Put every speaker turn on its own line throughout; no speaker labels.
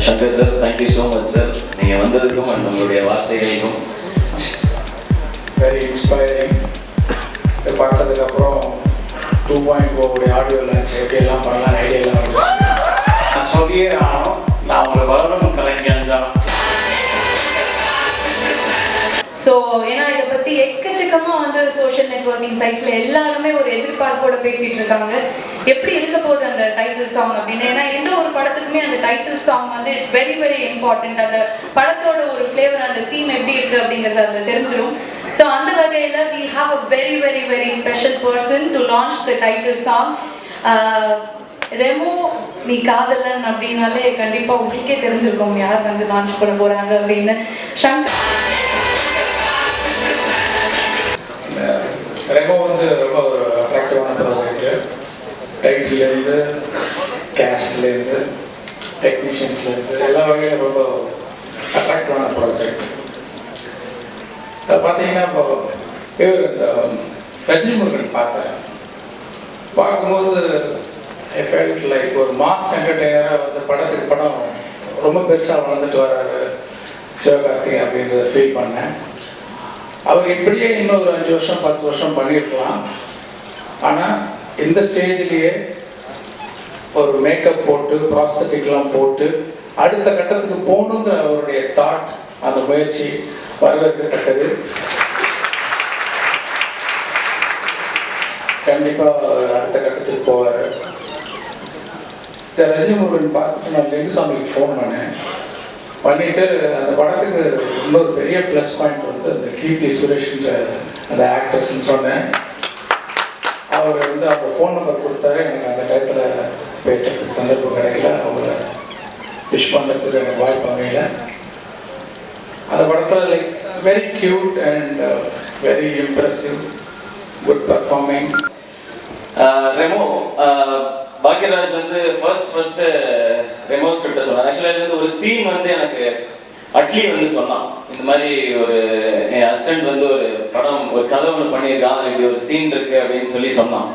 Shankar sir, thank you so much sir. நீங்கள் வந்ததுக்கும் நம்மளுடைய வார்த்தைகளுக்கும்
very inspiring. இதை பார்த்ததுக்கப்புறம் 2.0 ஆடியோ லான்ச் எப்படியெல்லாம் பண்ணலாம் ஐடியாலாம் வந்துச்சு.
நான் சொல்லியே ஆகணும், நான் ஒரு வளரும் கலைஞன் தான்.
ஸோ ஏன்னா இதை பற்றி எக்கச்சக்கமாக வந்து சோஷியல் நெட்வொர்க்கிங் சைட்ஸில் எல்லாருமே ஒரு எதிர்பார்ப்போட பேசிகிட்டு இருக்காங்க. எப்படி இருக்க போகுது அந்த டைட்டில் சாங் அப்படின்னு. ஏன்னா எந்த ஒரு படத்துக்குமே அந்த டைட்டில் சாங் வந்து இட்ஸ் வெரி வெரி இம்பார்ட்டன்ட். அந்த படத்தோட ஒரு ஃப்ளேவர், அந்த தீம் எப்படி இருக்குது அப்படிங்கிறது அதில் தெரிஞ்சிடும். ஸோ அந்த வகையில் we have a very very very special person to launch the title song. Remo நீ காதலன் அப்படின்னாலே கண்டிப்பாக உங்களுக்கே தெரிஞ்சிருக்கோம் யார் வந்து லான்ச் பண்ண போகிறாங்க அப்படின்னு. சங்கர்
ரெமோ வந்து ரொம்ப ஒரு அட்ராக்டிவான ப்ராஜெக்ட்டு. டைட்டிலேருந்து கேஸ்ட்லேருந்து டெக்னீஷியன்ஸ்லேருந்து எல்லா வகையிலும் ரொம்ப அட்ராக்டிவான ப்ராஜெக்ட். அதை பார்த்தீங்கன்னா இப்போ இவர் இந்த ரஜினி முருகன் பார்க்கும்போது ஐ ஃபெல்ட் லைக் ஒரு மாஸ் என்டர்டெய்னராக வந்து படத்துக்கு படம் ரொம்ப பெருசாக வளர்ந்துட்டு வர்றாரு சிவகார்த்திகேயன் அப்படின்றத ஃபீல் பண்ணேன். அவர் இப்படியே இன்னும் ஒரு 5 வருஷம் 10 வருஷம் பண்ணியிருக்கலாம். ஆனால் இந்த ஸ்டேஜ்லேயே ஒரு மேக்கப் போட்டு ப்ராஸ்தட்டிக்லாம் போட்டு அடுத்த கட்டத்துக்கு போகணுங்கிற அவருடைய தாட், அந்த முயற்சி வரவேற்கத்தக்கது. கண்டிப்பாக அடுத்த கட்டத்துக்கு போவார். ரஜினி முருகன் பார்த்துட்டு நான் லிங்குசாமிக்கு ஃபோன் பண்ணிட்டு அந்த படத்துக்கு இன்னொரு பெரிய ப்ளஸ் பாயிண்ட் வந்து அந்த கீர்த்தி சுரேஷ்ன்ற அந்த ஆக்டர்ஸ்ன்னு சொன்னேன். அவர் வந்து அவங்க ஃபோன் நம்பர் கொடுத்தாரு. எனக்கு அந்த டயத்தில் பேசுறதுக்கு சந்தர்ப்பம் கிடைக்கல, அவங்கள விஷ் பண்ணுறதுக்கு எனக்கு வாய்ப்பு அமையல. அந்த படத்தில் like very cute and very impressive, good performing.
Remo Bhagyaraj வந்து ஃபர்ஸ்ட் ரெமோ ஸ்கிரிப்ட் சொன்னார். ஆக்சுவலாக இது வந்து ஒரு சீன் வந்து எனக்கு அட்லி வந்து சொன்னான். இந்த மாதிரி ஒரு என் அசிஸ்டன்ட் வந்து ஒரு படம் ஒரு கதை ஒன்று பண்ணியிருக்கான், அதில் இப்படி ஒரு சீன் இருக்கு அப்படின்னு சொல்லி சொன்னான்.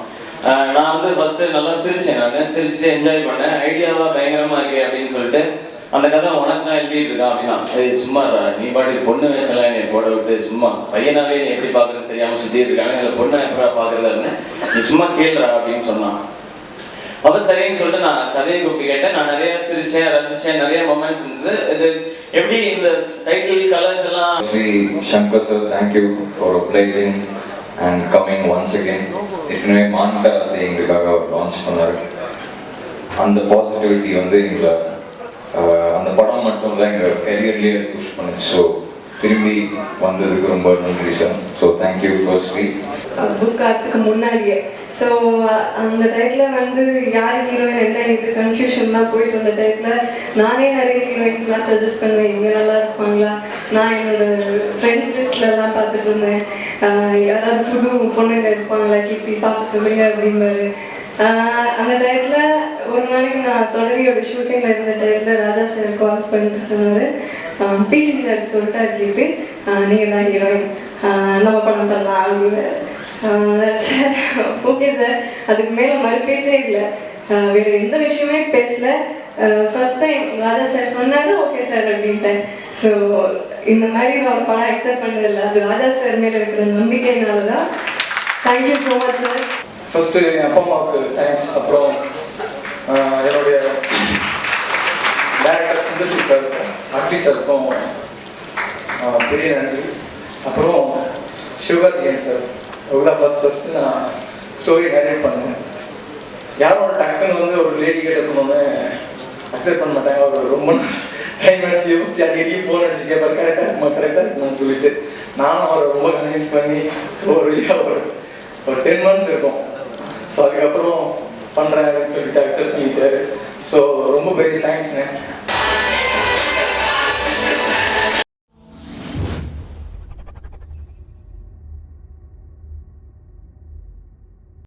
நான் வந்து ஃபர்ஸ்ட்டு நல்லா சிரிச்சேன். நான் சிரிச்சுட்டு என்ஜாய் பண்ணேன். ஐடியாவாக பயங்கரமாக இருக்கு அப்படின்னு சொல்லிட்டு அந்த கதை உனக்கு தான் எழுதிட்டு இருக்கான் அப்படின்னா, அது சும்மா நீ பாட்டுக்கு பொண்ணு வயசுலாம் என்னை போட விட்டு சும்மா பையனாவே நீ எப்படி பார்க்குறதுன்னு தெரியாமல் சுற்றிட்டு இருக்காங்க, இதில் பொண்ணை எப்படா பார்க்குறதாருன்னு நீ சும்மா கேளுறா அப்படின்னு சொன்னான். அவர் சரின்னு சொல்லிட்டு நான் கதையை கூப்பிட்டு கேட்டேன். நான் நிறைய சிரிச்சேன், ரசிச்சேன், நிறைய மொமெண்ட்ஸ் இருந்தது. இது எப்படி இந்த டைட்டில் கலர்ஸ் எல்லாம்.
Shri Shankar sir, thank you for obliging and coming once again. ஏற்கனவே மான்கராத்தை எங்களுக்காக அவர் லான்ச் பண்ணார். அந்த பாசிட்டிவிட்டி வந்து எங்களை அந்த படம் மட்டும் இல்லை எங்கள் கெரியர்லேயே புஷ் பண்ணுச்சு. ஸோ திரும்பி வந்ததுக்கு ரொம்ப நன்றி sir. So thank you firstly.
Book ஆகிறதுக்கு முன்னாடியே ஸோ அந்த டைத்தில் வந்து யார் ஹீரோயின் என்ன இது கன்ஃபியூஷன்லாம் போயிட்டு இருந்த டைத்தில் நானே நிறைய ஹீரோயின்ஸ்லாம் சஜஸ்ட் பண்ணுவேன், இவங்க நல்லா இருப்பாங்களா. நான் என்னோட ஃப்ரெண்ட்ஸ் லிஸ்ட்லலாம் பார்த்துட்டு இருந்தேன், யாராவது புது பொண்ணுங்க இருப்பாங்களா கீர்த்தி பார்த்து சொல்லுங்க அப்படின்பாரு. அந்த டயத்தில் ஒரு நாளைக்கு நான் தொடரியோட ஷூட்டிங்கில் இருந்த டயத்தில் ராஜா சார் கால் பண்ணிட்டு சொன்னார், பிசி சார் சொல்லிட்டு கீர்த்தி நீங்கள் தான் ஹீரோயின், நம்ம படம் பண்ணலாம் அப்படின்னு. சார் ஓகே சார், அதுக்கு மேலே மறுபேச்சே இல்லை, வேறு எந்த விஷயமே பேசல. ஃபர்ஸ்ட் டைம் ராஜா சார் சொன்னாங்க ஓகே சார் அப்படின்ட்டேன். ஸோ இந்த மாதிரி நான் ஒரு படம் அக்செப்ட் பண்ணதில்லை, அது ராஜா சார் மேலே இருக்கிற நம்பிக்கையினால தான். Thank you so much sir.
First என் அப்பா அம்மாவுக்கு தேங்க்ஸ். அப்புறம் என்னுடைய டேரக்டர் சுந்தர்சி சாருக்கும் அட்லி சாருக்கும் பெரிய நன்றி. அப்புறம் சிவகார்த்திகேயன் சார், அவர் தான் ஃபஸ்ட்டு நான் ஸ்டோரி நேரேட் பண்ணேன். யாரோட டக்குன்னு வந்து ஒரு லேடி கேட்டணுன்னு அக்செப்ட் பண்ண மாட்டாங்க. அவர் ரொம்ப டைம் எடுத்து யோசிச்சு அடிக்கடி ஃபோன் அடிச்சு கேட்பார், கரெக்டாக இருக்குன்னு சொல்லிட்டு நானும் அவரை ரொம்ப கன்வின்ஸ் பண்ணி ஸோ ஒரு 10 months இருக்கும். ஸோ அதுக்கப்புறம் பண்ணுறேன் அப்படின்னு சொல்லிட்டு அக்செப்ட் பண்ணிட்டாரு. ஸோ ரொம்ப பெரிய தேங்க்ஸ்ண்ணே.